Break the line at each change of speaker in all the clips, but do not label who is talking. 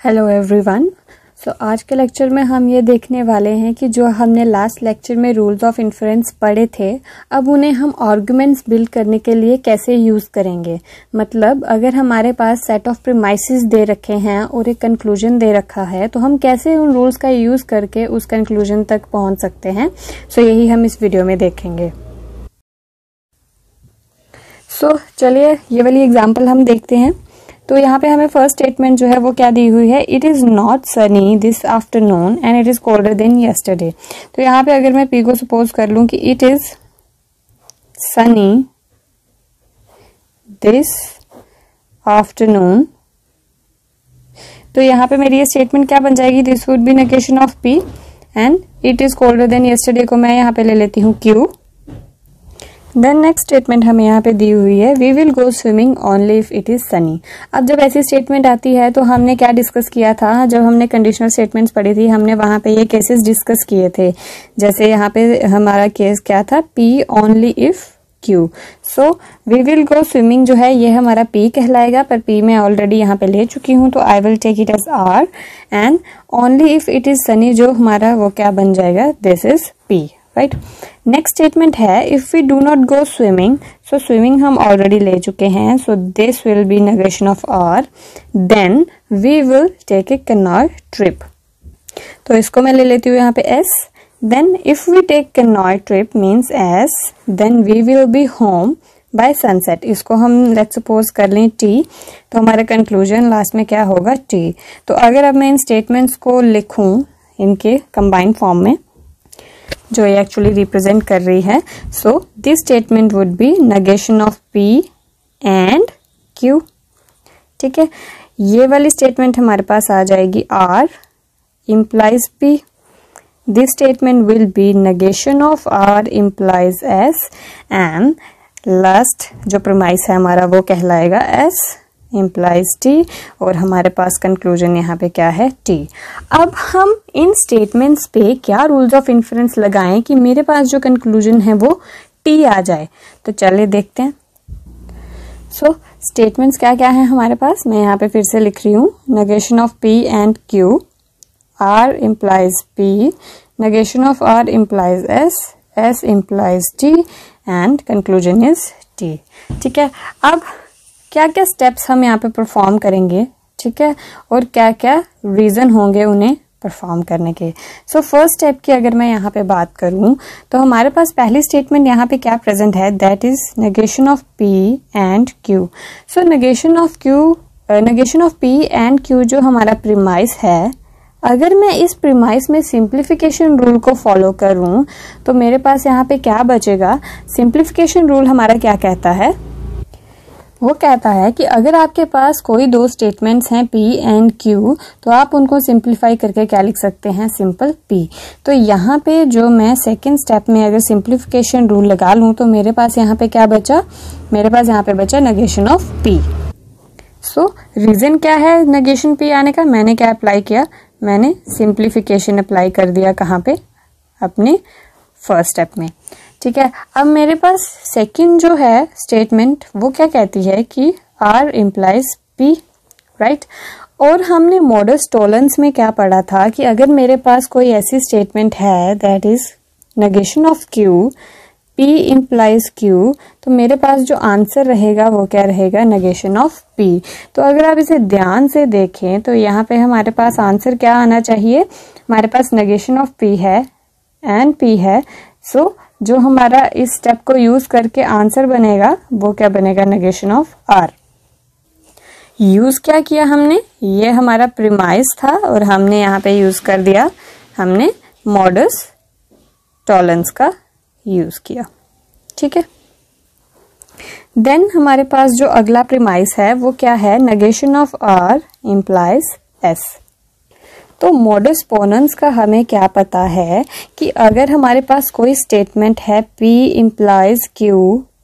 Hello everyone. सो आज के lecture में हम ये देखने वाले हैं कि जो हमने लास्ट लेक्चर में रूल्स ऑफ इन्फरेंस पढ़े थे, अब उन्हें हम आर्गुमेंट्स बिल्ड करने के लिए कैसे यूज़ करेंगे। मतलब अगर हमारे पास सेट ऑफ प्रीमाइसेस दे रखे हैं और एक कंक्लूजन दे रखा है, तो हम कैसे उन रूल्स का यूज़ करके उस कंक्लूजन तक पहुंच सकते हैं। सो यही हम इस वीडियो में देखेंगे। सो चलिए ये वाली एग्जाम्पल हम देखते हैं। तो यहाँ पे हमें फर्स्ट स्टेटमेंट जो है वो क्या दी हुई है, it is not sunny this afternoon and it is colder than yesterday. तो यहाँ पे अगर मैं पी को सपोज कर लूँ कि it is sunny this afternoon, तो यहाँ पे मेरी ये स्टेटमेंट क्या बन जाएगी, this would be negation of P and it is colder than yesterday को मैं यहाँ पे ले लेती हूँ क्यू। देन नेक्स्ट स्टेटमेंट हमें यहाँ पे दी हुई है, we will go swimming only if it is sunny. अब जब ऐसी स्टेटमेंट आती है तो हमने क्या डिस्कस किया था, जब हमने कंडीशनल स्टेटमेंट्स पढ़ी थी, हमने वहां पे ये केसेस डिस्कस किए थे। जैसे यहाँ पे हमारा केस क्या था, P only if Q. So we will go swimming जो है ये हमारा पी कहलाएगा, पर पी मैं ऑलरेडी यहाँ पे ले चुकी हूँ, तो I will take it as R. And only if it is sunny जो हमारा वो क्या बन जाएगा, this is P, right. Next statement है, if we do not go swimming, so swimming हम ऑलरेडी ले चुके हैं, so this will be negation of R, then we will take a canoe trip. तो इसको मैं ले लेती हूँ यहाँ पे S. Then if we take कैनॉय trip means S, then we will be home by sunset. इसको हम लेट्स सपोज कर लें टी, तो हमारा कंक्लूजन लास्ट में क्या होगा, टी। तो अगर अब मैं इन स्टेटमेंट्स को लिखूं इनके कंबाइंड फॉर्म में, जो ये एक्चुअली रिप्रेजेंट कर रही है, so this statement would be negation of P and Q. ठीक है, ये वाली स्टेटमेंट हमारे पास आ जाएगी R implies P. This statement will be negation of R implies S and last जो प्रीमाइस है हमारा वो कहलाएगा एस इम्प्लाइज टी, और हमारे पास कंक्लूजन यहाँ पे क्या है, टी। अब हम इन स्टेटमेंट्स पे क्या रूल्स ऑफ इन्फरेंस लगाएं कि मेरे पास जो कंक्लूजन है वो टी आ जाए। तो चलिए देखते हैं। सो स्टेटमेंट्स क्या क्या है हमारे पास, मैं यहाँ पे फिर से लिख रही हूँ, negation of P and Q, R implies P, negation of R implies S, S implies T and conclusion is T. ठीक है, अब क्या क्या स्टेप्स हम यहाँ पे परफॉर्म करेंगे, ठीक है, और क्या क्या रीजन होंगे उन्हें परफॉर्म करने के। सो फर्स्ट स्टेप की अगर मैं यहाँ पे बात करूँ, तो हमारे पास पहली स्टेटमेंट यहाँ पे क्या प्रेजेंट है, that is negation of P and Q. So negation of P and Q जो हमारा प्रीमाइस है, अगर मैं इस प्रीमाइस में सिंप्लीफिकेशन रूल को फॉलो करूं तो मेरे पास यहाँ पे क्या बचेगा। सिंप्लीफिकेशन रूल हमारा क्या कहता है, वो कहता है कि अगर आपके पास कोई दो स्टेटमेंट्स हैं P एंड Q, तो आप उनको सिंप्लीफाई करके क्या लिख सकते हैं, सिंपल P। तो यहाँ पे जो मैं सेकंड स्टेप में अगर सिंप्लीफिकेशन रूल लगा लूँ तो मेरे पास यहाँ पे क्या बचा, मेरे पास यहाँ पे बचा negation of P। So reason क्या है नेगेशन P आने का, मैंने क्या अप्लाई किया, मैंने सिंप्लीफिकेशन अप्लाई कर दिया, कहाँ पे, अपने फर्स्ट स्टेप में। ठीक है, अब मेरे पास सेकंड जो है स्टेटमेंट वो क्या कहती है कि R इम्प्लाइज P, राइट। और हमने मॉडस टॉलेंस में क्या पढ़ा था कि अगर मेरे पास कोई ऐसी स्टेटमेंट है that is negation of Q, P implies Q, तो मेरे पास जो आंसर रहेगा वो क्या रहेगा, नेगेशन ऑफ P। तो अगर आप इसे ध्यान से देखें तो यहाँ पे हमारे पास आंसर क्या आना चाहिए, हमारे पास नेगेशन ऑफ P है एंड P है। सो जो हमारा इस स्टेप को यूज करके आंसर बनेगा वो क्या बनेगा, नेगेशन ऑफ R। यूज क्या किया हमने, ये हमारा प्रीमाइस था और हमने यहाँ पे यूज कर दिया, हमने मॉडस टॉलेंस का यूज किया। ठीक है, देन हमारे पास जो अगला प्रीमाइस है वो क्या है, negation of R implies S। तो मॉडस पोनेंस का हमें क्या पता है कि अगर हमारे पास कोई स्टेटमेंट है P इम्प्लाइज Q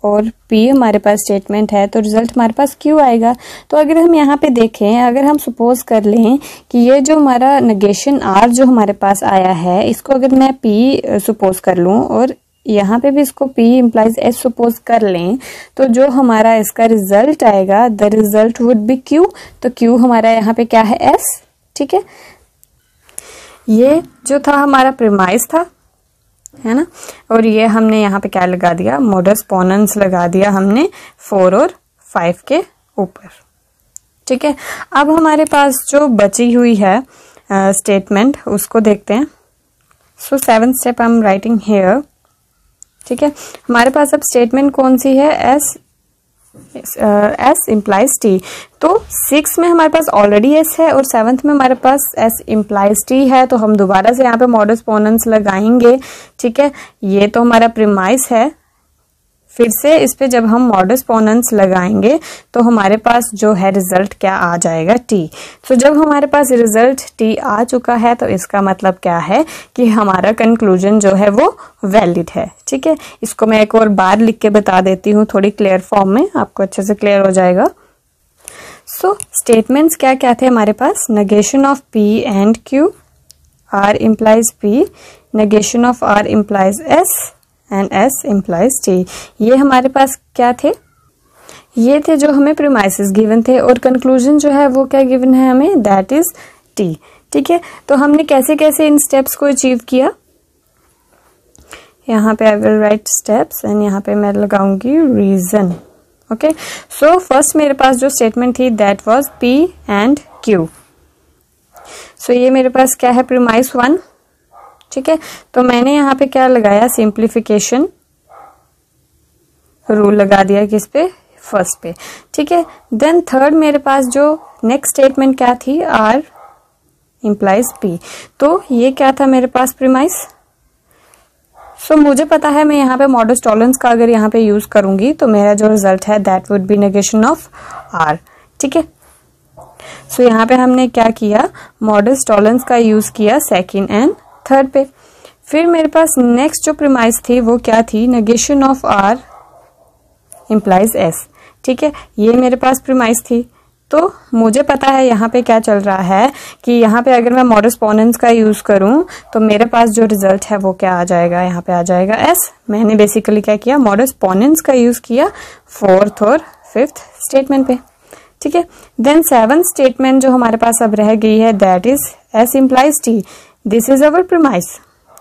और P हमारे पास स्टेटमेंट है, तो रिजल्ट हमारे पास Q आएगा। तो अगर हम यहाँ पे देखें, अगर हम सपोज कर लें कि ये जो हमारा नेगेशन R जो हमारे पास आया है, इसको अगर मैं P सपोज कर लूँ और यहाँ पे भी इसको P इम्प्लाइज S सपोज कर लें, तो जो हमारा इसका रिजल्ट आएगा, the result would be Q। तो Q हमारा यहाँ पे क्या है, S। ठीक है, ये जो था हमारा प्रीमाइस था, है ना, और ये हमने यहाँ पे क्या लगा दिया, मॉडस पोनेंस लगा दिया हमने 4 और 5 के ऊपर। ठीक है, अब हमारे पास जो बची हुई है स्टेटमेंट उसको देखते हैं। सो 7th step I am writing here. ठीक है, हमारे पास अब स्टेटमेंट कौन सी है, एस इम्प्लाइज टी। तो 6 में हमारे पास ऑलरेडी एस है और 7th में हमारे पास एस इम्प्लाइज टी है, तो हम दोबारा से यहाँ पे मॉडस पोनेंस लगाएंगे। ठीक है, ये तो हमारा प्रीमाइस है, फिर से इस पे जब हम मॉडस पोनेंस लगाएंगे तो हमारे पास जो है रिजल्ट क्या आ जाएगा, टी। तो जब हमारे पास रिजल्ट टी आ चुका है तो इसका मतलब क्या है कि हमारा कंक्लूजन जो है वो वैलिड है। ठीक है, इसको मैं एक और बार लिख के बता देती हूँ थोड़ी क्लियर फॉर्म में, आपको अच्छे से क्लियर हो जाएगा। सो स्टेटमेंट्स क्या क्या थे हमारे पास, negation of P and Q, R implies P, negation of R implies S and S implies T. ये हमारे पास क्या थे, ये थे जो हमें प्रीमाइसेस गिवन थे, और कंक्लूजन जो है वो क्या गिवन है हमें, दैट इज टी। ठीक है, तो हमने कैसे कैसे इन स्टेप्स को अचीव किया, यहाँ पे I will write steps and यहाँ पे मैं लगाऊंगी रीजन। ओके, सो फर्स्ट मेरे पास जो स्टेटमेंट थी that was P and Q. So ये मेरे पास क्या है, प्रीमाइस 1। ठीक है, तो मैंने यहाँ पे क्या लगाया, सिंप्लीफिकेशन रूल लगा दिया किस पे, फर्स्ट पे। ठीक है, देन थर्ड मेरे पास जो नेक्स्ट स्टेटमेंट क्या थी, आर इम्प्लाइज पी। तो ये क्या था मेरे पास, प्रीमाइस। सो मुझे पता है मैं यहाँ पे मॉडस टॉलरेंस का अगर यहाँ पे यूज करूंगी तो मेरा जो रिजल्ट है that would be negation of R. ठीक है, सो यहाँ पे हमने क्या किया, मॉडस टॉलरेंस का यूज किया सेकंड एंड थर्ड पे। फिर मेरे पास नेक्स्ट जो प्रीमाइस थी वो क्या थी, negation of R implies S. ठीक है, ये मेरे पास प्रीमाइस थी, तो मुझे पता है यहाँ पे क्या चल रहा है कि यहाँ पे अगर मैं मॉडस पोनेंस का यूज करूं तो मेरे पास जो रिजल्ट है वो क्या आ जाएगा, यहाँ पे आ जाएगा एस। मैंने बेसिकली क्या किया, मॉडस पोनेंस का यूज किया 4th और 5th स्टेटमेंट पे। ठीक है, देन 7th स्टेटमेंट जो हमारे पास अब रह गई है that is S implies T, this is our premise.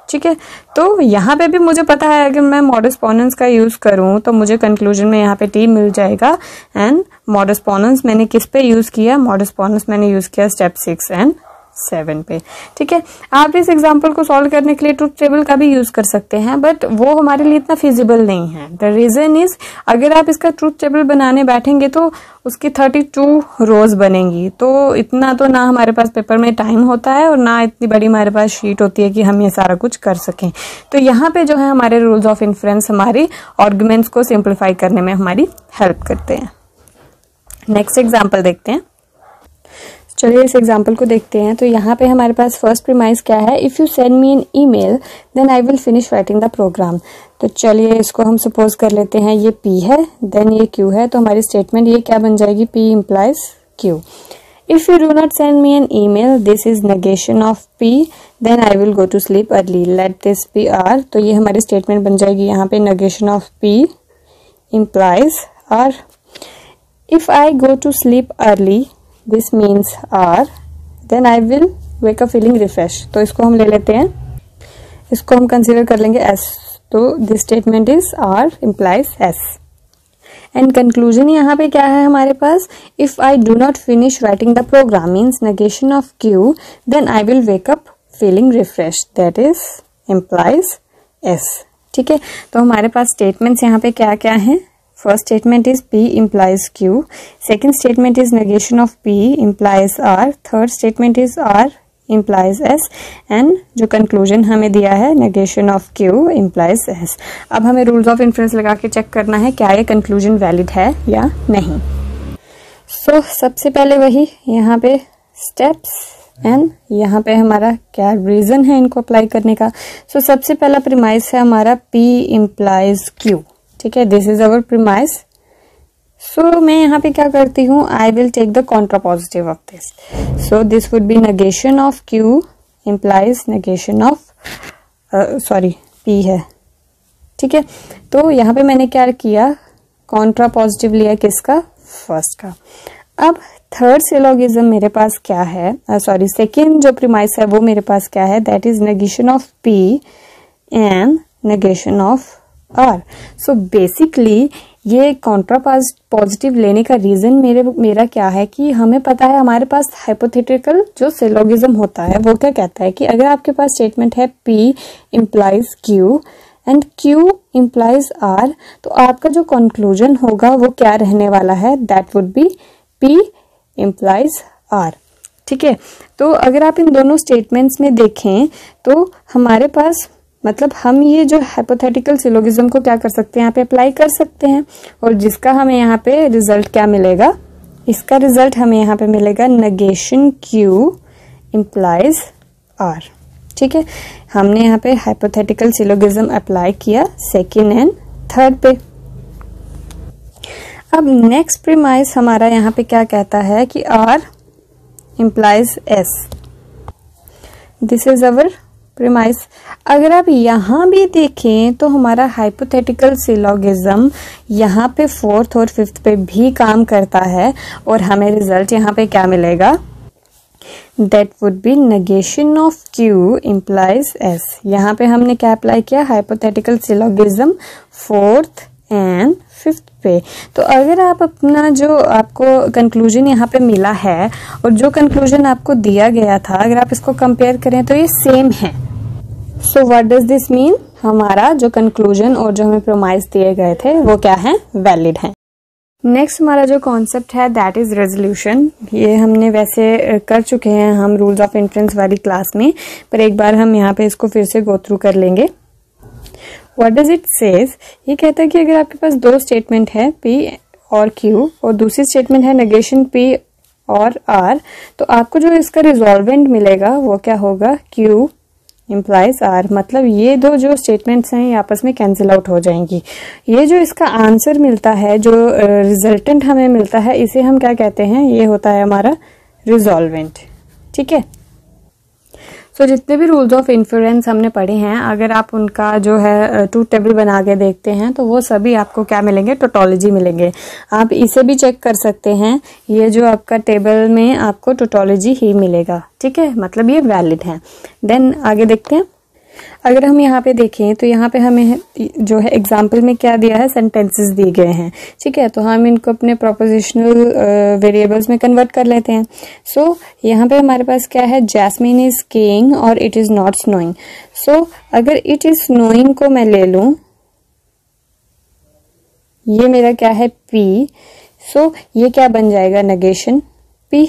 ठीक है, तो यहाँ पे भी मुझे पता है अगर मैं मॉडस पोनेंस का यूज करूं तो मुझे कंक्लूजन में यहाँ पे टी मिल जाएगा। एंड मॉडस पोनेंस मैंने किस पे यूज किया, मॉडस पोनेंस मैंने यूज किया स्टेप 6 एंड 7 पे। ठीक है, आप इस एग्जांपल को सॉल्व करने के लिए ट्रुथ टेबल का भी यूज कर सकते हैं, बट वो हमारे लिए इतना फिजिबल नहीं है। द रीजन इज, अगर आप इसका ट्रुथ टेबल बनाने बैठेंगे तो उसकी 32 रोज बनेंगी, तो इतना तो ना हमारे पास पेपर में टाइम होता है और ना इतनी बड़ी हमारे पास शीट होती है कि हम ये सारा कुछ कर सकें। तो यहाँ पे जो है हमारे रूल्स ऑफ इन्फ्रेंस हमारी आर्गुमेंट्स को सिंप्लीफाई करने में हमारी हेल्प करते हैं। नेक्स्ट एग्जाम्पल देखते हैं। चलिए इस एग्जाम्पल को देखते हैं। तो यहाँ पे हमारे पास फर्स्ट प्रीमाइस क्या है, if you send me an email then I will finish writing the program. तो चलिए इसको हम सपोज कर लेते हैं ये P है, देन ये Q है, तो हमारी स्टेटमेंट ये क्या बन जाएगी, P implies Q। If you do not send me an email this is negation of P, then I will go to sleep early, let this be R। तो ये हमारी स्टेटमेंट बन जाएगी यहाँ पे negation of P implies R। If I go to sleep early this means R, then I will wake up feeling refreshed। तो इसको हम ले लेते हैं, इसको हम कंसीडर कर लेंगे S। तो this statement is R implies S। And conclusion यहाँ पे क्या है हमारे पास, if I do not finish writing the program means negation of Q, then I will wake up feeling refreshed, that is implies S। ठीक है, तो हमारे पास statements यहाँ पे क्या क्या हैं, First statement is P implies Q. Second statement is negation of P implies R. Third statement is R implies S. And जो conclusion हमें दिया है negation of Q implies S. अब हमें rules of inference लगा के चेक करना है क्या ये conclusion valid है या नहीं। So सबसे पहले वही यहाँ पे steps एंड यहाँ पे हमारा क्या रीजन है इनको अप्लाई करने का। So सबसे पहला प्रीमाइस है हमारा P implies Q। ठीक है, this is our premise. So मैं यहाँ पे क्या करती हूँ, I will take the contrapositive of this. So this would be negation of Q implies negation of P है। ठीक है, तो यहाँ पे मैंने क्या किया, कॉन्ट्रा पॉजिटिव लिया किसका, फर्स्ट का। अब थर्ड सिलोगिज्म मेरे पास क्या है, सॉरी सेकेंड जो प्रीमाइस है वो मेरे पास क्या है, that is negation of P and negation of R। So basically ये कॉन्ट्रा पॉजिटिव लेने का रीजन मेरा क्या है कि हमें पता है हमारे पास हाइपोथेटिकल जो सिलोगिज्म होता है वो क्या कहता है कि अगर आपके पास स्टेटमेंट है P implies Q and Q implies R, तो आपका जो कंक्लूजन होगा वो क्या रहने वाला है, that would B P implies R। ठीक है, तो अगर आप इन दोनों स्टेटमेंट्स में देखें तो हमारे पास मतलब हम ये जो हाइपोथेटिकल सिलोगिज्म को क्या कर सकते हैं, यहाँ पे अप्लाई कर सकते हैं, और जिसका हमें यहाँ पे रिजल्ट क्या मिलेगा, इसका रिजल्ट हमें यहाँ पे मिलेगा नेगेशन Q इम्प्लाइज R। ठीक है, हमने यहाँ पे हाइपोथेटिकल सिलोगिज्म अप्लाई किया सेकेंड एंड थर्ड पे। अब नेक्स्ट प्रीमाइस हमारा यहाँ पे क्या कहता है कि R implies S। This is our premise. अगर आप यहाँ भी देखें तो हमारा हाइपोथेटिकल सिलोगिज्म यहाँ पे फोर्थ और फिफ्थ पे भी काम करता है, और हमें रिजल्ट यहाँ पे क्या मिलेगा, that would be negation of Q implies S। यहाँ पे हमने क्या अप्लाई किया, hypothetical syllogism fourth and fifth पे। तो अगर आप अपना जो आपको कंक्लूजन यहाँ पे मिला है और जो कंक्लूजन आपको दिया गया था, अगर आप इसको कंपेयर करें तो ये सेम है। So what does this mean, हमारा जो कंक्लूजन और जो हमें प्रोमाइस दिए गए थे वो क्या है, वैलिड है। नेक्स्ट हमारा जो कॉन्सेप्ट है दैट इज रेजोल्यूशन। ये हमने वैसे कर चुके हैं हम रूल्स ऑफ इन्फ्रेंस वाली क्लास में, पर एक बार हम यहाँ पे इसको फिर से गो थ्रू कर लेंगे। व्हाट डज इट सेज, ये कहता है कि अगर आपके पास दो स्टेटमेंट है P और Q और दूसरी स्टेटमेंट है नेगेशन P और R, तो आपको जो इसका रिजॉल्वेंट मिलेगा वो क्या होगा, Q इम्प्लाइज R। मतलब ये दो जो स्टेटमेंट्स हैं ये आपस में कैंसिल आउट हो जाएंगी। ये जो इसका आंसर मिलता है, जो रिजल्टेंट हमें मिलता है, इसे हम क्या कहते हैं, ये होता है हमारा रिजॉल्वेंट। ठीक है, सो जितने भी रूल्स ऑफ इन्फ्रेंस हमने पढ़े हैं, अगर आप उनका जो है ट्रूथ टेबल बना के देखते हैं तो वो सभी आपको क्या मिलेंगे, टोटोलॉजी मिलेंगे। आप इसे भी चेक कर सकते हैं, ये जो आपका टेबल में आपको टोटोलॉजी ही मिलेगा। ठीक है, मतलब ये वैलिड है। देन आगे देखते हैं। अगर हम यहाँ पे देखें तो यहाँ पे हमें जो है एग्जाम्पल में क्या दिया है, सेंटेंसेस दिए गए हैं। ठीक है, तो हम इनको अपने प्रोपोजिशनल वेरिएबल्स में कन्वर्ट कर लेते हैं। सो यहाँ पे हमारे पास क्या है, जैस्मिन इज स्कीइंग और इट इज नॉट स्नोइंग। सो अगर इट इज स्नोइंग को मैं ले लूं, ये मेरा क्या है P, सो ये क्या बन जाएगा, नेगेशन P।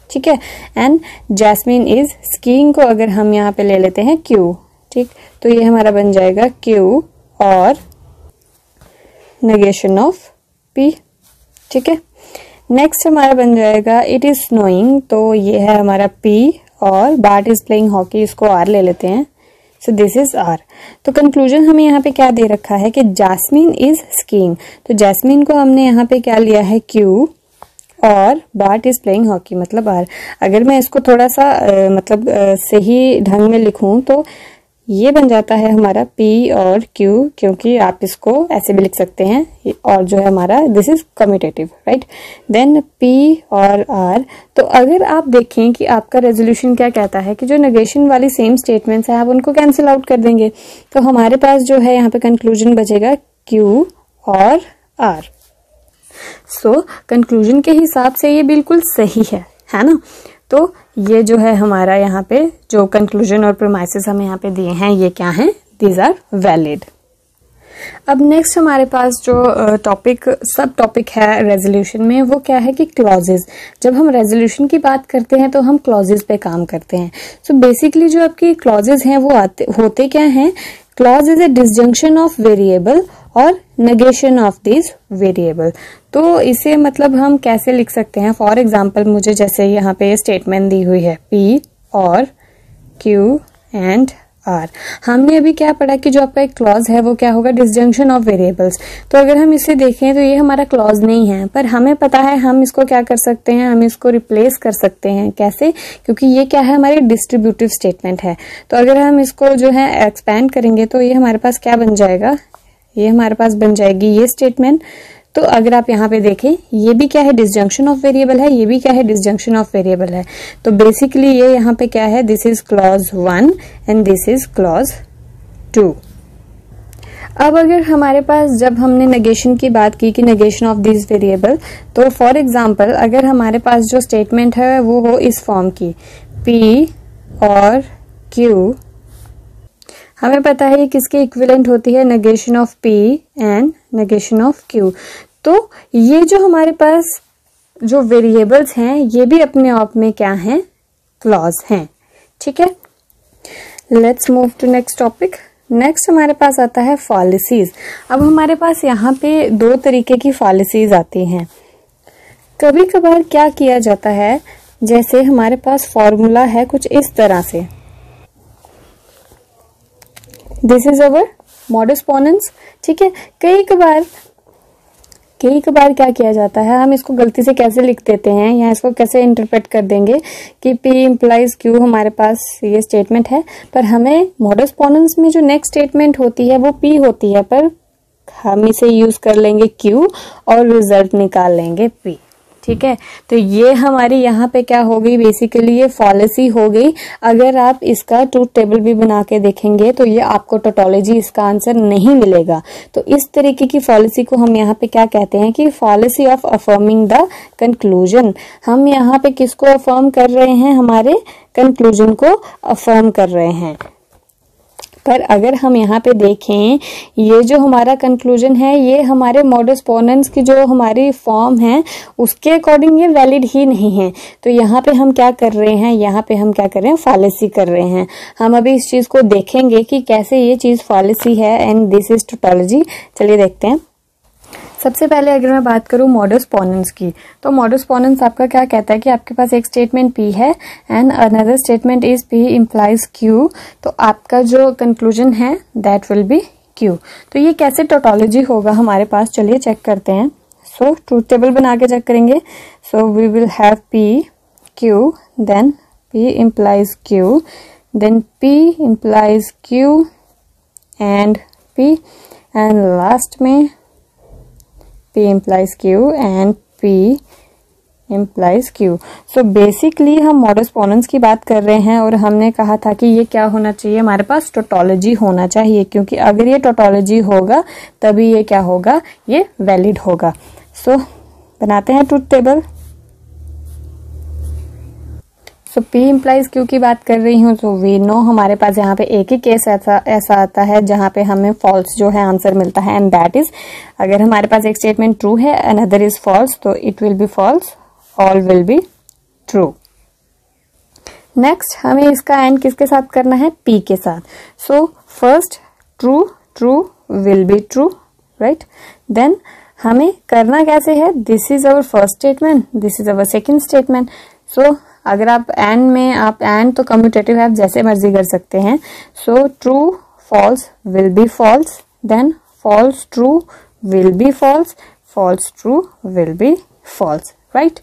ठीक है, एंड जैस्मिन इज स्कीइंग को अगर हम यहाँ पे ले लेते हैं Q, ठीक, तो ये हमारा बन जाएगा Q और नेगेशन ऑफ P। ठीक है, नेक्स्ट हमारा बन जाएगा इट इज स्नोइंग, तो ये है हमारा P और बाट इज प्लेइंग हॉकी, इसको R ले लेते हैं, सो दिस इज R। तो कंक्लूजन हमें यहाँ पे क्या दे रखा है कि जैस्मिन इज स्कीइंग, तो जैस्मिन को हमने यहाँ पे क्या लिया है, Q और बाट इज प्लेइंग हॉकी मतलब R। अगर मैं इसको थोड़ा सा सही ढंग में लिखूं तो ये बन जाता है हमारा P और Q, क्योंकि आप इसको ऐसे भी लिख सकते हैं, और जो है हमारा this is commutative, right. Then P और R। तो अगर आप देखें कि आपका रेजोल्यूशन क्या कहता है कि जो नेगेशन वाली सेम स्टेटमेंट्स है आप उनको कैंसिल आउट कर देंगे, तो हमारे पास जो है यहाँ पे कंक्लूजन बचेगा Q और R। सो कंक्लूजन के हिसाब से ये बिल्कुल सही है ना। तो ये जो है हमारा यहाँ पे जो कंक्लूजन और प्रोमाइसेस हमें यहाँ पे दिए हैं ये क्या हैं, दीज आर वैलिड। अब नेक्स्ट हमारे पास जो सब टॉपिक है रेजोल्यूशन में वो क्या है कि क्लॉजेस। जब हम रेजोल्यूशन की बात करते हैं तो हम क्लॉजेस पे काम करते हैं। सो बेसिकली जो आपकी क्लॉजेस हैं वो होते क्या हैं, clause is a disjunction of variable और नेगेशन ऑफ दिस वेरिएबल। तो इसे मतलब हम कैसे लिख सकते हैं, फॉर एग्जाम्पल मुझे जैसे यहाँ पे स्टेटमेंट दी हुई है P और Q एंड R। हमने अभी क्या पढ़ा कि जो आपका एक क्लॉज है वो क्या होगा, डिसजंक्शन ऑफ वेरिएबल्स। तो अगर हम इसे देखें तो ये हमारा क्लॉज नहीं है, पर हमें पता है हम इसको क्या कर सकते हैं, हम इसको रिप्लेस कर सकते हैं। कैसे, क्योंकि ये क्या है, हमारी डिस्ट्रीब्यूटिव स्टेटमेंट है। तो अगर हम इसको जो है एक्सपैंड करेंगे तो ये हमारे पास क्या बन जाएगा, ये हमारे पास बन जाएगी ये स्टेटमेंट। तो अगर आप यहाँ पे देखें, ये भी क्या है, डिसजंक्शन ऑफ वेरिएबल है, ये भी क्या है, डिसजंक्शन ऑफ वेरिएबल है। तो बेसिकली ये यहाँ पे क्या है, this is clause 1 and this is clause 2। अब अगर हमारे पास, जब हमने नेगेशन की बात की कि नेगेशन ऑफ दिस वेरिएबल, तो फॉर एग्जांपल अगर हमारे पास जो स्टेटमेंट है वो हो इस फॉर्म की, P और Q, हमें पता है ये किसके इक्विवेलेंट होती है, negation of P and negation of Q। तो ये जो हमारे पास जो वेरिएबल्स हैं ये भी अपने आप में क्या हैं, क्लॉज हैं। ठीक है, let's move to next topic. Next हमारे पास आता है फॉलिसीज। अब हमारे पास यहाँ पे दो तरीके की फॉलिसीज आती हैं। कभी कभार क्या किया जाता है, जैसे हमारे पास फॉर्मूला है कुछ इस तरह से, दिस इज अवर मॉडस पोनेंस। ठीक है, कई कबार क्या किया जाता है, हम इसको गलती से कैसे लिख देते हैं या इसको कैसे इंटरप्रेट कर देंगे कि P इम्प्लाइज Q, हमारे पास ये स्टेटमेंट है, पर हमें मॉडस पोनेंस में जो नेक्स्ट स्टेटमेंट होती है वो P होती है, पर हम इसे यूज कर लेंगे Q और रिजल्ट निकाल लेंगे P। ठीक है, तो ये हमारी यहाँ पे क्या हो गई, बेसिकली ये फॉलिसी हो गई। अगर आप इसका ट्रूथ टेबल भी बना के देखेंगे तो ये आपको टोटोलॉजी इसका आंसर नहीं मिलेगा। तो इस तरीके की फॉलिसी को हम यहाँ पे क्या कहते हैं कि फॉलिसी ऑफ अफर्मिंग द कंक्लूजन। हम यहाँ पे किसको अफर्म कर रहे हैं, हमारे कंक्लूजन को अफर्म कर रहे हैं। पर अगर हम यहाँ पे देखें, ये जो हमारा कंक्लूजन है ये हमारे मॉडस पोनेंस की जो हमारी फॉर्म है उसके अकॉर्डिंग ये वैलिड ही नहीं है। तो यहाँ पे हम क्या कर रहे हैं, यहाँ पे हम क्या कर रहे हैं, फॉलिसी कर रहे हैं। हम अभी इस चीज को देखेंगे कि कैसे ये चीज फॉलिसी है एंड दिस इज टोटोलॉजी। चलिए देखते हैं। सबसे पहले अगर मैं बात करूं मॉडस पोनेंस की, तो मॉडस पोनेंस आपका क्या कहता है कि आपके पास एक स्टेटमेंट P है and another statement is P implies Q। तो आपका जो कंक्लूजन है दैट विल बी Q। तो ये कैसे टोटोलॉजी होगा हमारे पास, चलिए चेक करते हैं। सो ट्रूथ टेबल बना के चेक करेंगे। So we will have P Q, then P implies Q, then P implies Q and P, and last में P implies Q and P implies Q। So basically हम modus पोनेंस की बात कर रहे हैं और हमने कहा था कि ये क्या होना चाहिए, हमारे पास टोटोलॉजी होना चाहिए, क्योंकि अगर ये टोटोलॉजी होगा तभी ये क्या होगा, ये वैलिड होगा। So बनाते हैं ट्रूथ टेबल। तो P इम्प्लाइज Q की बात कर रही हूँ, तो वी नो हमारे पास यहाँ पे एक ही केस ऐसा आता है जहाँ पे हमें फॉल्स जो है आंसर मिलता है, एंड दैट इज अगर हमारे पास एक स्टेटमेंट ट्रू है अनदर इज फॉल्स, तो it will be false, all will be true. Next हमें इसका एंड किसके साथ करना है, P के साथ। So first true, true will be true, right. Then हमें करना कैसे है, this is our first statement, this is our second statement. So अगर आप एंड में, आप एंड तो कम्यूटेटिव है, आप जैसे मर्जी कर सकते हैं। So true false will be false, then false true will be false, false true will be false, right.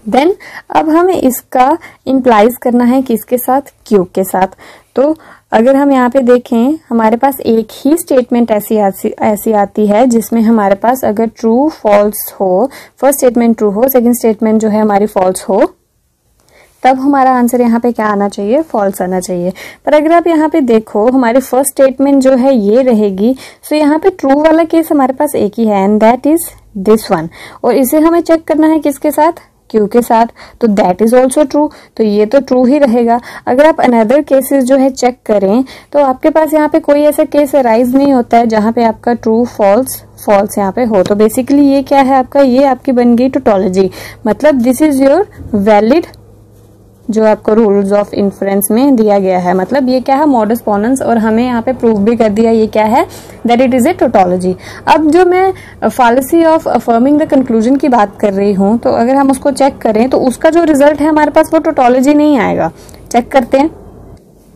Then अब हमें इसका इम्प्लाइज करना है किसके साथ, Q के साथ। तो अगर हम यहाँ पे देखें, हमारे पास एक ही स्टेटमेंट ऐसी आती है जिसमें हमारे पास अगर ट्रू फॉल्स हो, फर्स्ट स्टेटमेंट ट्रू हो, सेकंड स्टेटमेंट जो है हमारी फॉल्स हो, तब हमारा आंसर यहाँ पे क्या आना चाहिए, फॉल्स आना चाहिए। पर अगर आप यहाँ पे देखो, हमारी फर्स्ट स्टेटमेंट जो है ये रहेगी। सो यहाँ पे ट्रू वाला केस हमारे पास एक ही है and that is this one, और इसे हमें चेक करना है किसके साथ, Q के साथ। तो दैट इज ऑल्सो ट्रू, तो ये तो ट्रू ही रहेगा। अगर आप अनदर केसेस जो है चेक करें तो आपके पास यहाँ पे कोई ऐसा केस अराइज नहीं होता है जहां पे आपका ट्रू फॉल्स फॉल्स यहाँ पे हो। तो बेसिकली ये क्या है आपका, ये आपकी बन गई टोटोलॉजी, मतलब दिस इज योर वैलिड जो आपको रूल्स ऑफ इन्फ्रेंस में दिया गया है। मतलब ये क्या है, मॉडस पोनेंस, और हमें यहाँ पे प्रूव भी कर दिया ये क्या है, that it is a tautology. अब जो मैं फॉलिसी ऑफ अफर्मिंग द कंक्लूजन की बात कर रही हूँ, तो अगर हम उसको चेक करें तो उसका जो रिजल्ट है हमारे पास वो टोटोलॉजी नहीं आएगा। चेक करते हैं।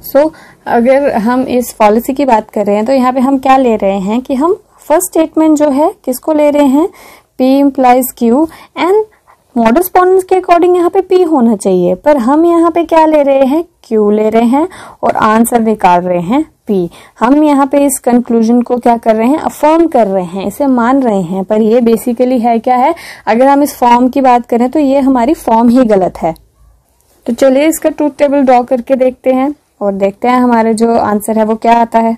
सो अगर हम इस पॉलिसी की बात कर रहे हैं तो यहाँ पे हम क्या ले रहे हैं कि हम फर्स्ट स्टेटमेंट जो है किसको ले रहे हैं, P implies Q, and modus ponens के अकॉर्डिंग यहाँ पे P होना चाहिए, पर हम यहाँ पे क्या ले रहे हैं, Q ले रहे हैं और आंसर निकाल रहे हैं P। हम यहाँ पे इस कंक्लूजन को क्या कर रहे हैं, अफर्म कर रहे हैं, इसे मान रहे हैं, पर ये बेसिकली है क्या है, अगर हम इस फॉर्म की बात करें तो ये हमारी फॉर्म ही गलत है। तो चलिए इसका ट्रूथ टेबल ड्रॉ करके देखते हैं और देखते हैं हमारे जो आंसर है वो क्या आता है।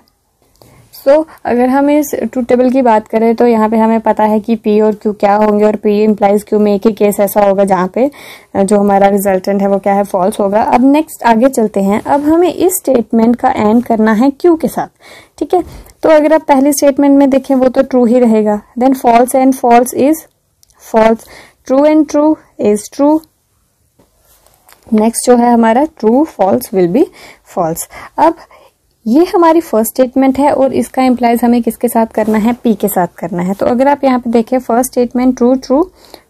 अगर हम इस ट्रूथ टेबल की बात करें तो यहाँ पे हमें पता है कि P और Q क्या होंगे, और P इम्प्लाइज Q में एक ही केस ऐसा होगा जहाँ पे जो हमारा रिजल्टेंट है वो क्या है, फॉल्स होगा। अब नेक्स्ट आगे चलते हैं। अब हमें इस स्टेटमेंट का एंड करना है Q के साथ, ठीक है। तो अगर आप पहली स्टेटमेंट में देखें वो तो ट्रू ही रहेगा, then false and false is false, true and true is true. Next जो है हमारा true false will be false. अब ये हमारी फर्स्ट स्टेटमेंट है और इसका इम्प्लाइज हमें किसके साथ करना है, P के साथ करना है। तो अगर आप यहाँ पे देखें first statement true true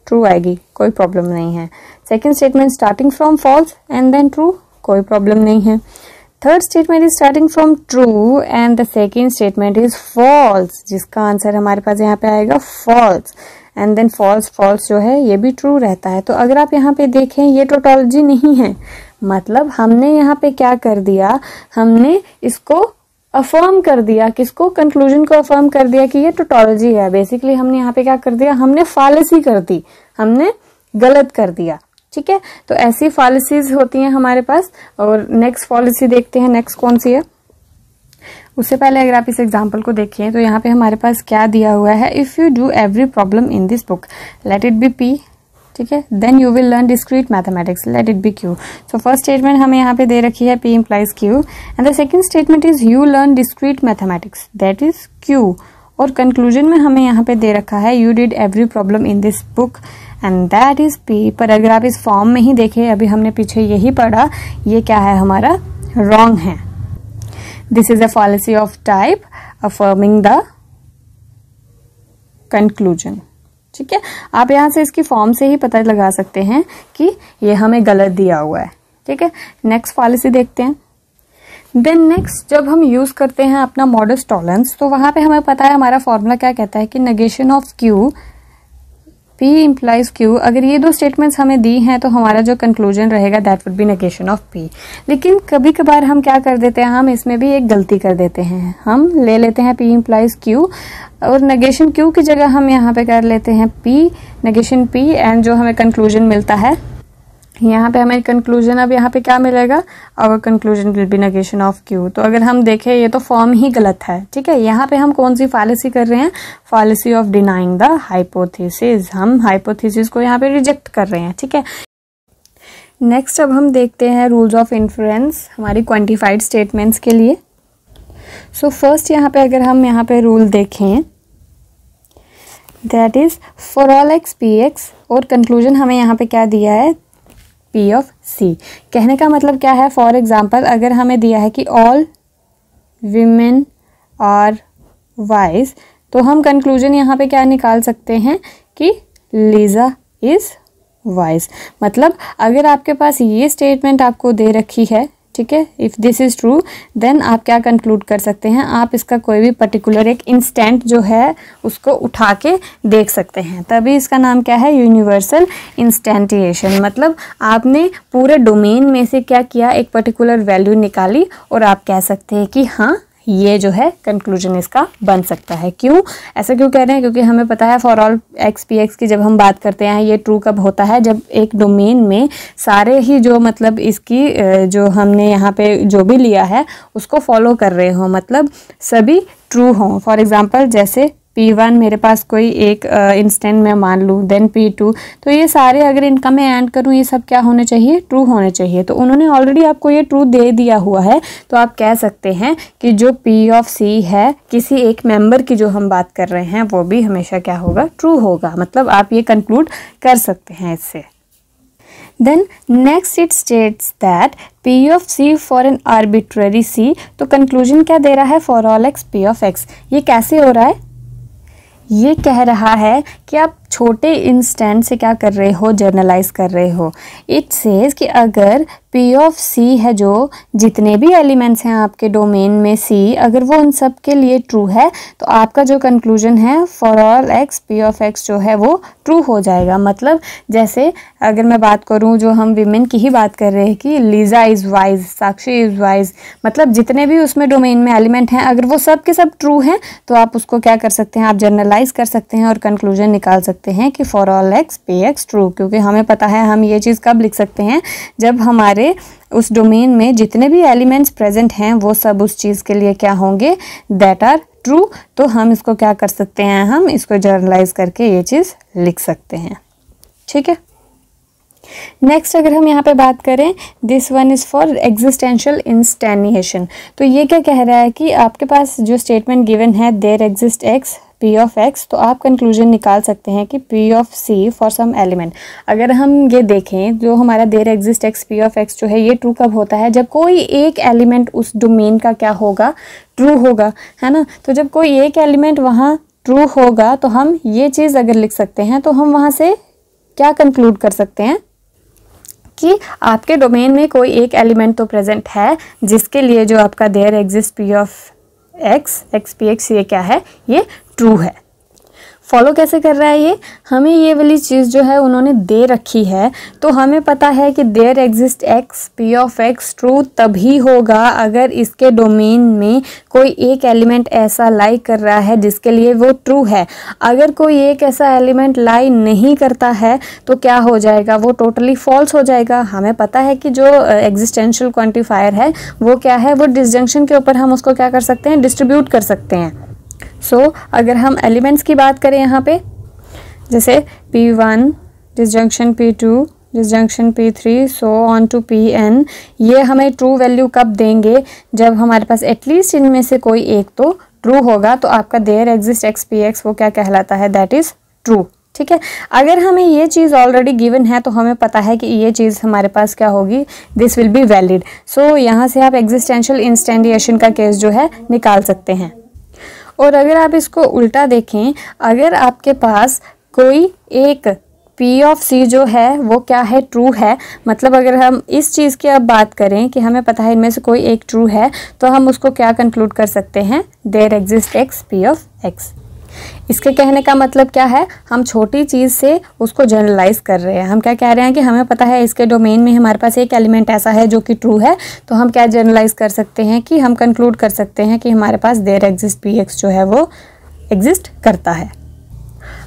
true आएगी, कोई प्रॉब्लम नहीं है। Second statement starting from false and then true, कोई प्रॉब्लम नहीं है। Third statement is starting from true and the second statement is false, जिसका आंसर हमारे पास यहाँ पे आएगा false. And then false false जो है ये भी ट्रू रहता है। तो अगर आप यहाँ पे देखें ये टोटोलॉजी नहीं है, मतलब हमने यहाँ पे क्या कर दिया, हमने इसको अफर्म कर दिया, किसको, कंक्लूजन को अफर्म कर दिया कि ये टोटोलॉजी है। बेसिकली हमने यहाँ पे क्या कर दिया, हमने फालिसी कर दी, हमने गलत कर दिया, ठीक है। तो ऐसी फॉलिसीज होती हैं हमारे पास। और नेक्स्ट पॉलिसी देखते हैं, नेक्स्ट कौन सी है। उससे पहले अगर आप इस एग्जाम्पल को देखिए तो यहाँ पे हमारे पास क्या दिया हुआ है, if you do every problem in this book let it be P, ठीक है, then you will learn discrete mathematics let it be Q। So first statement हमें यहाँ पे दे रखी है P implies Q and the second statement is you learn discrete mathematics that is Q। और conclusion में हमें यहाँ पे दे रखा है you did every problem in this book and that is P। पर अगर आप इस फॉर्म में ही देखें, अभी हमने पीछे यही पढ़ा, ये क्या है हमारा, रॉन्ग है। This is a fallacy of type affirming the conclusion, ठीक है। आप यहाँ से इसकी फॉर्म से ही पता लगा सकते हैं कि ये हमें गलत दिया हुआ है, ठीक है। नेक्स्ट पॉलिसी देखते हैं। देन नेक्स्ट जब हम यूज करते हैं अपना मॉडस टॉलरेंस, तो वहां पे हमें पता है हमारा फॉर्मूला क्या कहता है कि negation of Q P implies Q। अगर ये दो स्टेटमेंट्स हमें दी हैं तो हमारा जो कंक्लूजन रहेगा that would be negation of P। लेकिन कभी कभार हम क्या कर देते हैं, हम इसमें भी एक गलती कर देते हैं, हम ले लेते हैं P इम्प्लाइज Q और नेगेशन Q की जगह हम यहाँ पे कर लेते हैं P नेगेशन P एंड जो हमें कंक्लूजन मिलता है यहाँ पे हमें कंक्लूजन, अब यहाँ पे क्या मिलेगा, our conclusion will be negation of Q। तो अगर हम देखें ये तो फॉर्म ही गलत है, ठीक है। यहाँ पे हम कौन सी फॉलिसी कर रहे हैं, फॉलिसी ऑफ डिनाइंग द हाइपोथेसिस, हम हाइपोथेसिस को यहाँ पे रिजेक्ट कर रहे हैं, ठीक है। नेक्स्ट अब हम देखते हैं रूल्स ऑफ इन्फ्लुएंस हमारी क्वांटिफाइड स्टेटमेंट्स के लिए। सो फर्स्ट यहाँ पे अगर हम यहाँ पे रूल देखें that is for all x Px, और कंक्लूजन हमें यहाँ पे क्या दिया है, P ऑफ C। कहने का मतलब क्या है, फॉर एग्जाम्पल अगर हमें दिया है कि ऑल विमेन आर वाइज, तो हम कंक्लूजन यहाँ पे क्या निकाल सकते हैं कि लीजा इज वाइज। मतलब अगर आपके पास ये स्टेटमेंट आपको दे रखी है, ठीक है, if this is true then आप क्या कंक्लूड कर सकते हैं, आप इसका कोई भी पर्टिकुलर एक इंस्टेंट जो है उसको उठा के देख सकते हैं, तभी इसका नाम क्या है, यूनिवर्सल इंस्टेंटिएशन। मतलब आपने पूरे डोमेन में से क्या किया, एक पर्टिकुलर वैल्यू निकाली और आप कह सकते हैं कि हाँ ये जो है कंक्लूजन इसका बन सकता है। क्यों, ऐसा क्यों कह रहे हैं, क्योंकि हमें पता है फॉर ऑल x Px की जब हम बात करते हैं ये ट्रू कब होता है, जब एक डोमेन में सारे ही जो मतलब इसकी जो हमने यहाँ पे जो भी लिया है उसको फॉलो कर रहे हो, मतलब सभी ट्रू हों। फॉर एग्जांपल जैसे P1 मेरे पास कोई एक इंस्टेंट में मान लूँ, देन P2, तो ये सारे अगर इनका मैं ऐड करूँ ये सब क्या होने चाहिए, ट्रू होने चाहिए। तो उन्होंने ऑलरेडी आपको ये ट्रू दे दिया हुआ है, तो आप कह सकते हैं कि जो P ऑफ C है, किसी एक मेंबर की जो हम बात कर रहे हैं वो भी हमेशा क्या होगा, ट्रू होगा। मतलब आप ये कंक्लूड कर सकते हैं इससे। Then next it states that P of C for an arbitrary C, तो कंक्लूजन क्या दे रहा है, for all x P of x। ये कैसे हो रहा है, ये कह रहा है कि आप छोटे इंस्टेंट से क्या कर रहे हो, जर्नलाइज कर रहे हो। इट सेज कि अगर P ऑफ C है, जो जितने भी एलिमेंट्स हैं आपके डोमेन में C, अगर वो उन सब के लिए ट्रू है तो आपका जो कंक्लूजन है for all x P of x जो है वो ट्रू हो जाएगा। मतलब जैसे अगर मैं बात करूं, जो हम विमेन की ही बात कर रहे हैं कि Lisa is wise, Sakshi is wise, मतलब जितने भी उसमें डोमेन में एलिमेंट हैं अगर वो सब के सब ट्रू हैं तो आप उसको क्या कर सकते हैं, आप जनरलाइज कर सकते हैं और कंक्लूजन निकाल सकते हैं कि for all x P x true. क्योंकि हमें पता है हम ये चीज़ कब लिख सकते हैं, जब हमारे उस डोमेन में जितने भी एलिमेंट्स प्रेजेंट हैं वो सब उस चीज़ के लिए क्या होंगे, दैट आर ट्रू। तो हम इसको क्या कर सकते हैं, हम इसको जर्नलाइज करके ये चीज़ लिख सकते हैं। ठीक है। नेक्स्ट अगर हम यहाँ पे बात करें, this one is for existential instantiation. तो ये क्या कह रहा है कि आपके पास जो स्टेटमेंट गिवन है there exist x P of x, तो आप कंक्लूजन निकाल सकते हैं कि P of C for some element. अगर हम ये देखें, जो हमारा there exist x P of x जो है ये ट्रू कब होता है, जब कोई एक एलिमेंट उस डोमेन का क्या होगा, ट्रू होगा, है ना। तो जब कोई एक एलिमेंट वहाँ ट्रू होगा तो हम ये चीज़ अगर लिख सकते हैं तो हम वहाँ से क्या कंक्लूड कर सकते हैं कि आपके डोमेन में कोई एक एलिमेंट तो प्रेजेंट है जिसके लिए जो आपका there exist P of x P x ये क्या है, ये ट्रू है। फॉलो कैसे कर रहा है ये, हमें ये वाली चीज़ जो है उन्होंने दे रखी है, तो हमें पता है कि there exist x P of x true तभी होगा अगर इसके डोमेन में कोई एक एलिमेंट ऐसा लाई कर रहा है जिसके लिए वो ट्रू है। अगर कोई एक ऐसा एलिमेंट लाई नहीं करता है तो क्या हो जाएगा, वो टोटली फॉल्स हो जाएगा। हमें पता है कि जो एग्जिस्टेंशियल क्वांटिफायर है वो क्या है, वो डिसजंक्शन के ऊपर हम उसको क्या कर सकते हैं, डिस्ट्रीब्यूट कर सकते हैं। अगर हम एलिमेंट्स की बात करें यहाँ पे, जैसे P1 disjunction P2 disjunction P3 so on to Pn, ये हमें ट्रू वैल्यू कब देंगे, जब हमारे पास एटलीस्ट इनमें से कोई एक तो ट्रू होगा। तो आपका there exist x P x वो क्या कहलाता है, दैट इज़ ट्रू। ठीक है। अगर हमें ये चीज़ ऑलरेडी गिवन है तो हमें पता है कि ये चीज़ हमारे पास क्या होगी, दिस विल बी वैलिड। सो यहाँ से आप एग्जिस्टेंशियल इंस्टेंटिएशन का केस जो है निकाल सकते हैं। और अगर आप इसको उल्टा देखें, अगर आपके पास कोई एक P ऑफ C जो है वो क्या है, ट्रू है, मतलब अगर हम इस चीज़ की अब बात करें कि हमें पता है इनमें से कोई एक ट्रू है, तो हम उसको क्या कंक्लूड कर सकते हैं, there exist x P of x। इसके कहने का मतलब क्या है, हम छोटी चीज़ से उसको जनरलाइज कर रहे हैं। हम क्या कह रहे हैं कि हमें पता है इसके डोमेन में हमारे पास एक एलिमेंट ऐसा है जो कि ट्रू है, तो हम क्या जनरलाइज कर सकते हैं कि हम कंक्लूड कर सकते हैं कि हमारे पास देयर एग्जिस्ट P x जो है वो एग्जिस्ट करता है।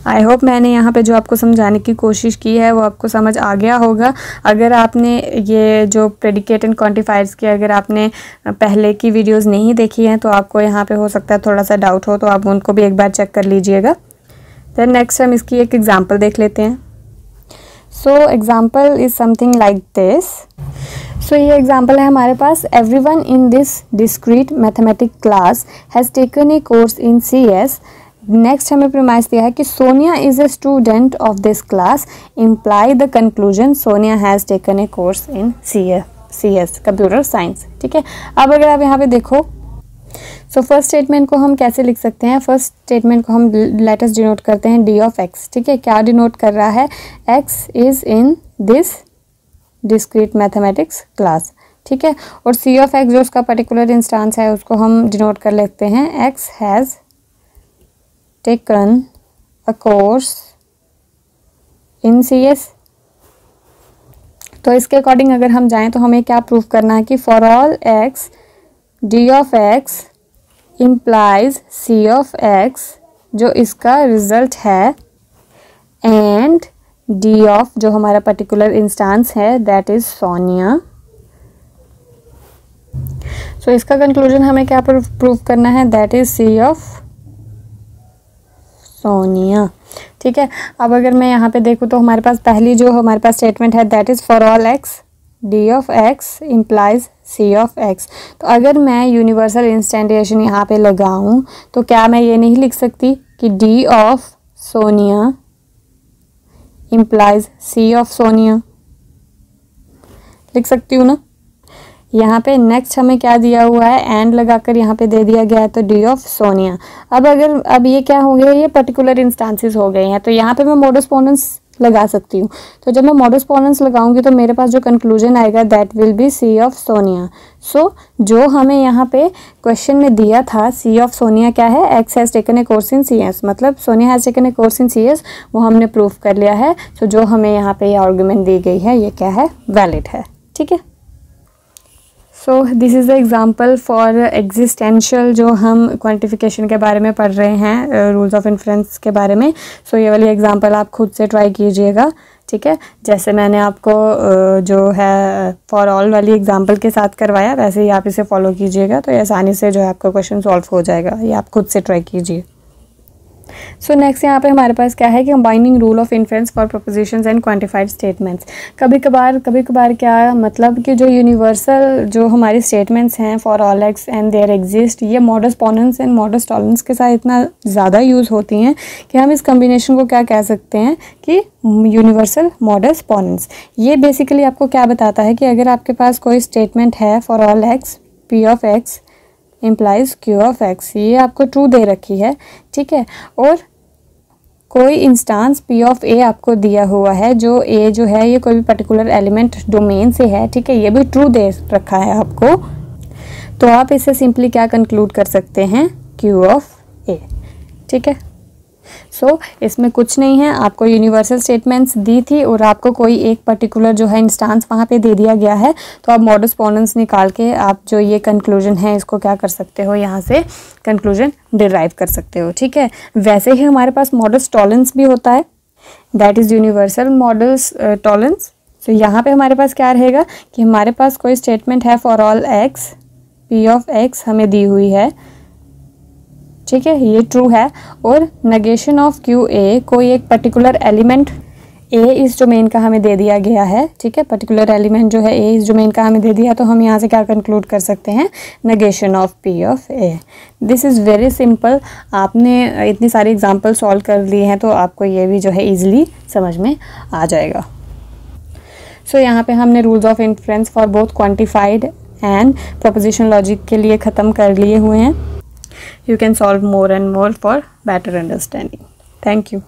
आई होप मैंने यहाँ पे जो आपको समझाने की कोशिश की है वो आपको समझ आ गया होगा। अगर आपने ये जो प्रेडिकेट एंड क्वांटिफायर्स की अगर आपने पहले की वीडियोस नहीं देखी हैं तो आपको यहाँ पे हो सकता है थोड़ा सा डाउट हो, तो आप उनको भी एक बार चेक कर लीजिएगा। देन नेक्स्ट हम इसकी एक एग्जांपल देख लेते हैं। So example is something like this. So ये एग्जांपल है हमारे पास, everyone in this discrete mathematic class has taken a course in CS। Next हमें प्रीमाइस दिया है कि Sonia is a student of this class, imply the conclusion Sonia has taken a course in CS computer science. ठीक है। अब अगर आप यहाँ पे देखो, सो फर्स्ट स्टेटमेंट को हम कैसे लिख सकते हैं, फर्स्ट स्टेटमेंट को हम लेटर्स डिनोट करते हैं D ऑफ x। ठीक है। क्या डिनोट कर रहा है, x is in this discrete mathematics class. ठीक है। और C ऑफ x जो उसका पर्टिकुलर इंस्टांस है उसको हम डिनोट कर लेते हैं, x has taken a course in CS। तो इसके अकॉर्डिंग अगर हम जाएं तो हमें क्या प्रूव करना है कि for all x D of x implies C of x जो इसका रिजल्ट है, एंड D ऑफ जो हमारा पर्टिकुलर इंस्टांस है दैट इज सोनिया। सो इसका कंक्लूजन हमें क्या प्रूव करना है, that is C of Sonia. ठीक है। अब अगर मैं यहाँ पे देखूँ तो हमारे पास पहली जो हमारे पास स्टेटमेंट है that is for all x D of x implies C of x। तो अगर मैं यूनिवर्सल इंस्टेंटिएशन यहाँ पे लगाऊँ तो क्या मैं ये नहीं लिख सकती कि D of Sonia implies C of Sonia, लिख सकती हूँ ना। यहाँ पे नेक्स्ट हमें क्या दिया हुआ है, एंड लगाकर यहाँ पे दे दिया गया है, तो डी ऑफ सोनिया। अब ये क्या हो गया, ये पर्टिकुलर इंस्टांसेस हो गए हैं, तो यहाँ पे मैं मॉडस पोनेंस लगा सकती हूँ। तो जब मैं मॉडस पोनेंस लगाऊंगी तो मेरे पास जो कंक्लूजन आएगा that will be C of Sonia. So जो हमें यहाँ पे क्वेश्चन में दिया था सी ऑफ सोनिया क्या है, X has taken a course in C S, मतलब Sonia has taken a course in C S, वो हमने प्रूफ कर लिया है। सो जो हमें यहाँ पे ये आर्गूमेंट दी गई है ये क्या है, वैलिड है। ठीक है, so this is the example for existential, जो हम क्वांटिफिकेशन के बारे में पढ़ रहे हैं, रूल्स ऑफ इन्फ्रेंस के बारे में। सो ये वाली एग्जाम्पल आप खुद से ट्राई कीजिएगा। ठीक है, जैसे मैंने आपको जो है फॉर ऑल वाली एग्जाम्पल के साथ करवाया वैसे ही आप इसे फॉलो कीजिएगा, तो ये आसानी से जो है आपका क्वेश्चन सॉल्व हो जाएगा। ये आप खुद से ट्राई कीजिए। सो नेक्स्ट यहाँ पे हमारे पास क्या है कि combining rule of inference for propositions and quantified statements. कभी कभार क्या मतलब कि जो यूनिवर्सल जो हमारी स्टेटमेंट्स हैं for all X and there exist, ये modus ponens and modus tollens के साथ इतना ज़्यादा यूज़ होती हैं कि हम इस कम्बिनेशन को क्या कह सकते हैं कि यूनिवर्सल मॉडस पोनेंस। ये बेसिकली आपको क्या बताता है कि अगर आपके पास कोई स्टेटमेंट है for all x P of x implies Q of x, ये आपको ट्रू दे रखी है। ठीक है, और कोई इंस्टांस पी ऑफ ए आपको दिया हुआ है, जो ए जो है ये कोई भी पर्टिकुलर एलिमेंट डोमेन से है। ठीक है, ये भी ट्रू दे रखा है आपको, तो आप इसे सिंपली क्या कंक्लूड कर सकते हैं, क्यू ऑफ ए। ठीक है, सो इसमें कुछ नहीं है, आपको यूनिवर्सल स्टेटमेंट्स दी थी और आपको कोई एक पर्टिकुलर जो है इंस्टांस वहाँ पे दे दिया गया है, तो आप मॉडस पोनेंस निकाल के आप जो ये कंक्लूजन है इसको क्या कर सकते हो, यहाँ से कंक्लूजन डिराइव कर सकते हो। ठीक है, वैसे ही हमारे पास मॉडस टॉलेंस भी होता है, that is universal modus Tollens. तो यहाँ पे हमारे पास क्या रहेगा कि हमारे पास कोई स्टेटमेंट है for all x P of x हमें दी हुई है। ठीक है, ये ट्रू है, और नेगेशन ऑफ क्यू ए, कोई एक पर्टिकुलर एलिमेंट ए इस डोमेन का हमें दे दिया गया है। ठीक है, पर्टिकुलर एलिमेंट जो है ए इस डोमेन का हमें दे दिया, तो हम यहाँ से क्या कंक्लूड कर सकते हैं, negation of P of A. This is very simple. आपने इतनी सारी एग्जांपल सॉल्व कर लिए हैं तो आपको ये भी जो है इजीली समझ में आ जाएगा। सो यहाँ पे हमने rules of inference for both quantified and proposition logic के लिए ख़त्म कर लिए हुए हैं। You can solve more and more for better understanding. Thank you.